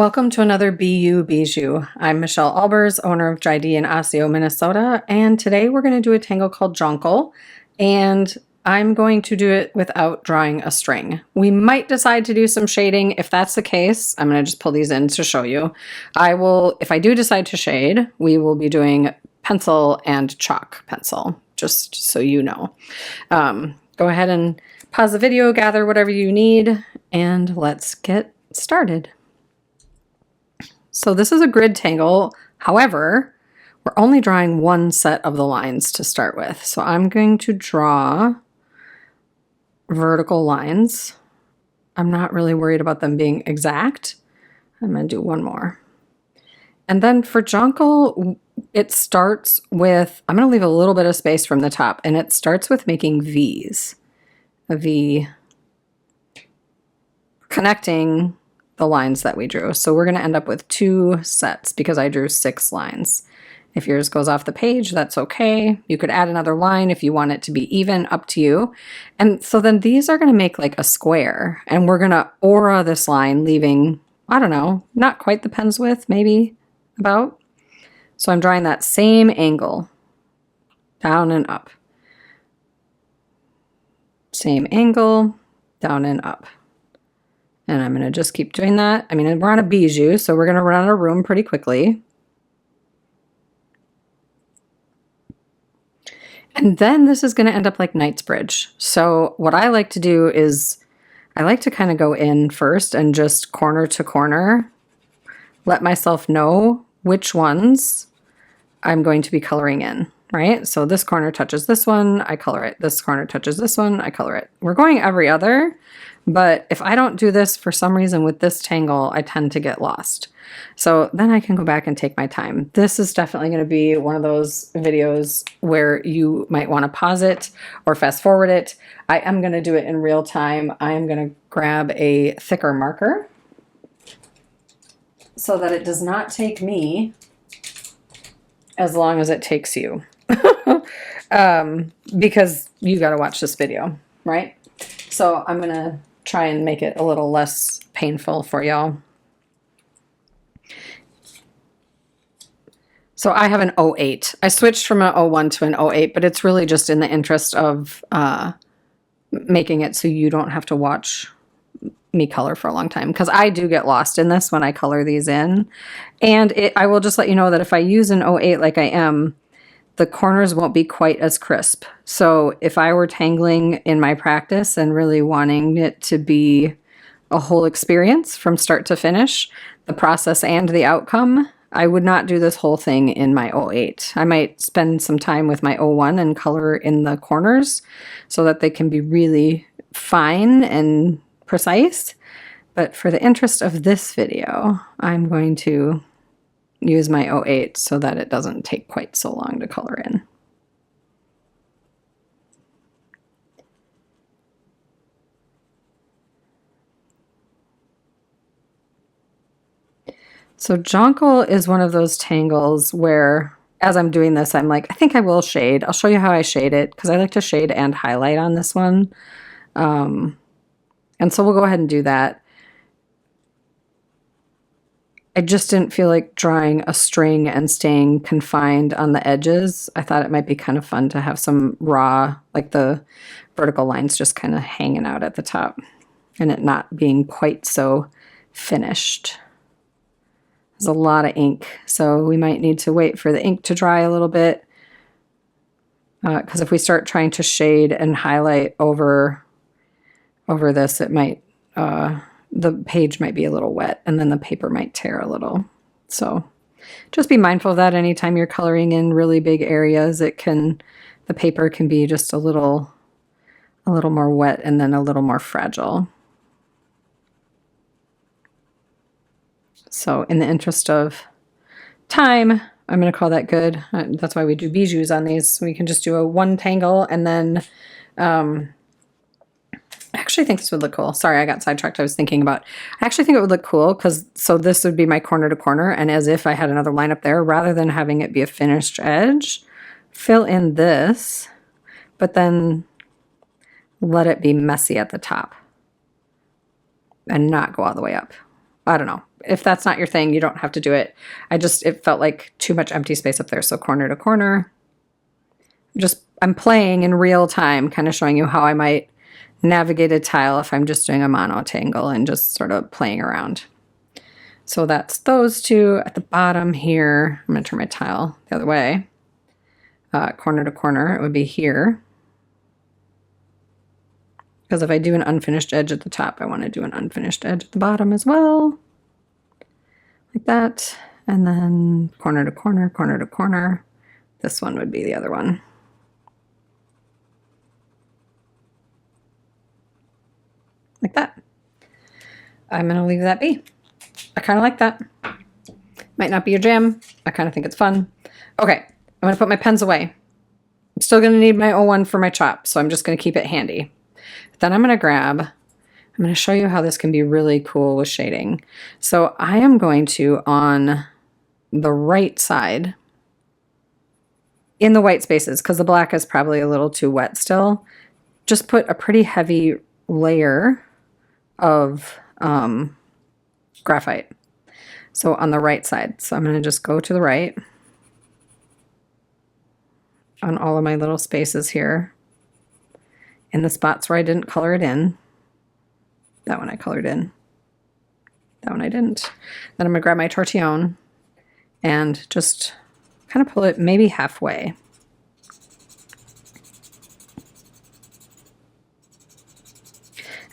Welcome to another You Bijou. I'm Michelle Aalbers, owner of JD in Osseo, Minnesota, and today we're going to do a tangle called Jonqal, and I'm going to do it without drawing a string. We might decide to do some shading. If that's the case, I'm going to just pull these in to show you. If I do decide to shade, we will be doing pencil and chalk pencil, just so you know. Go ahead and pause the video, gather whatever you need, and let's get started. So this is a grid tangle. However, we're only drawing one set of the lines to start with. So I'm going to draw vertical lines. I'm not really worried about them being exact. I'm going to do one more. And then for Jonqal, it starts with, I'm going to leave a little bit of space from the top, and it starts with making V's. A V connecting the lines that we drew. So we're going to end up with two sets because I drew 6 lines. If yours goes off the page, that's okay. You could add another line if you want it to be even, up to you. And so then these are going to make like a square, and we're going to aura this line, leaving, I don't know, not quite the pen's width, maybe about. So I'm drawing that same angle, down and up. Same angle, down and up. And I'm going to just keep doing that. I mean, we're on a bijou, so we're going to run out of room pretty quickly. And then this is going to end up like Knightsbridge. So what I like to do is I like to kind of go in first and just corner to corner, let myself know which ones I'm going to be coloring in, right? So this corner touches this one, I color it. This corner touches this one, I color it. We're going every other. But if I don't do this for some reason with this tangle, I tend to get lost. So then I can go back and take my time. This is definitely going to be one of those videos where you might want to pause it or fast forward it. I am going to do it in real time. I am going to grab a thicker marker so that it does not take me as long as it takes you. Because you got to watch this video, right? So I'm going to try and make it a little less painful for y'all. So I have an 08. I switched from an 01 to an 08, but it's really just in the interest of making it so you don't have to watch me color for a long time, because I do get lost in this when I color these in. And I will just let you know that if I use an 08 like I am, the corners won't be quite as crisp. So if I were tangling in my practice and really wanting it to be a whole experience from start to finish, the process and the outcome, I would not do this whole thing in my 08. I might spend some time with my 01 and color in the corners so that they can be really fine and precise. But for the interest of this video, I'm going to use my 08 so that it doesn't take quite so long to color in. So Jonqal is one of those tangles where, as I'm doing this, I'm like, I think I will shade. I'll show you how I shade it, because I like to shade and highlight on this one. And so we'll go ahead and do that. I just didn't feel like drawing a string and staying confined on the edges. I thought it might be kind of fun to have some raw, like the vertical lines just kind of hanging out at the top and it not being quite so finished. There's a lot of ink, so we might need to wait for the ink to dry a little bit, because if we start trying to shade and highlight over this, it might the page might be a little wet, and then the paper might tear a little. So just be mindful of that. Anytime you're coloring in really big areas, the paper can be just a little more wet and then a little more fragile. So in the interest of time, I'm going to call that good. That's why we do bijous on these. We can just do a one tangle, and then I actually think this would look cool. Sorry, I got sidetracked. I actually think it would look cool, because so this would be my corner to corner, and as if I had another line up there, rather than having it be a finished edge, fill in this, but then let it be messy at the top and not go all the way up. I don't know. if that's not your thing, you don't have to do it. It felt like too much empty space up there. So corner to corner, I'm playing in real time, kind of showing you how I might navigate a tile if I'm just doing a mono tangle and just sort of playing around. So that's those two. At the bottom here, I'm going to turn my tile the other way. Corner to corner, it would be here. Because if I do an unfinished edge at the top, I want to do an unfinished edge at the bottom as well. Like that. And then corner to corner, corner to corner. This one would be the other one. Like that. I'm going to leave that be. I kind of like that. Might not be your jam. I kind of think it's fun. Okay, I'm going to put my pens away. I'm still going to need my O1 for my chop, so I'm just going to keep it handy. Then I'm going to show you how this can be really cool with shading. So I am going to, on the right side, in the white spaces, because the black is probably a little too wet still, just put a pretty heavy layer of graphite. So on the right side. So I'm going to just go to the right on all of my little spaces here. In the spots where I didn't color it in. That one I colored in. That one I didn't. Then I'm going to grab my Tortillion and just kind of pull it maybe halfway.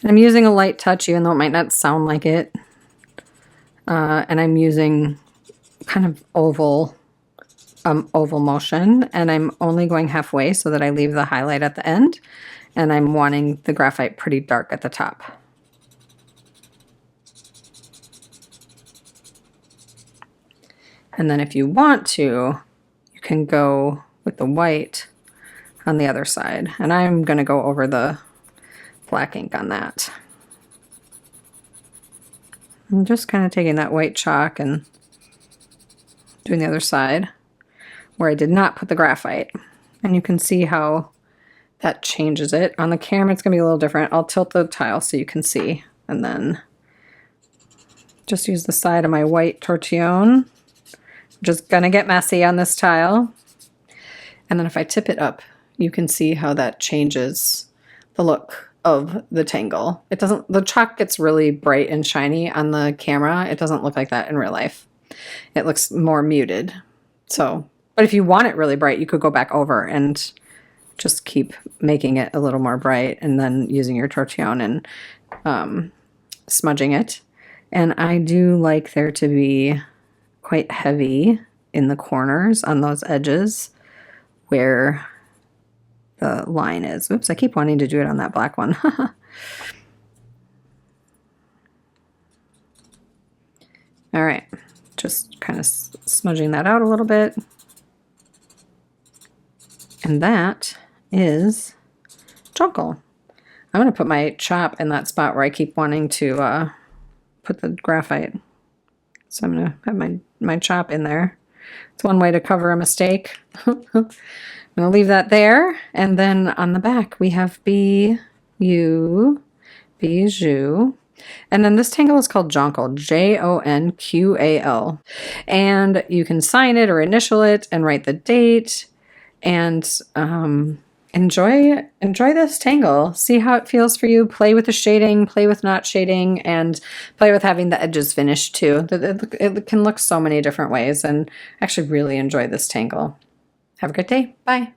And I'm using a light touch, even though it might not sound like it. And I'm using kind of oval motion, and I'm only going halfway so that I leave the highlight at the end, and I'm wanting the graphite pretty dark at the top. And then if you want to, you can go with the white on the other side, and I'm going to go over the black ink on that. I'm just kind of taking that white chalk and doing the other side where I did not put the graphite. And you can see how that changes it. On the camera, it's going to be a little different. I'll tilt the tile so you can see. And then just use the side of my white Tortillion. Just going to get messy on this tile. And then if I tip it up, you can see how that changes the look of the tangle. It doesn't, the chalk gets really bright and shiny on the camera. It doesn't look like that in real life. It looks more muted. So, but if you want it really bright, you could go back over and just keep making it a little more bright and then using your Tortillion and smudging it. And I do like there to be quite heavy in the corners on those edges where the line is. Oops, I keep wanting to do it on that black one. All right, just kind of smudging that out a little bit. And that is Jonqal. I'm going to put my chop in that spot where I keep wanting to put the graphite. So I'm going to have my chop in there. It's one way to cover a mistake. I'm going to leave that there, and then on the back we have You Bijou, and then this tangle is called Jonqal, Jonqal, and you can sign it or initial it and write the date, and enjoy this tangle. See how it feels for you. Play with the shading, play with not shading, and play with having the edges finished too. It can look so many different ways, and I actually really enjoy this tangle. Have a good day. Bye.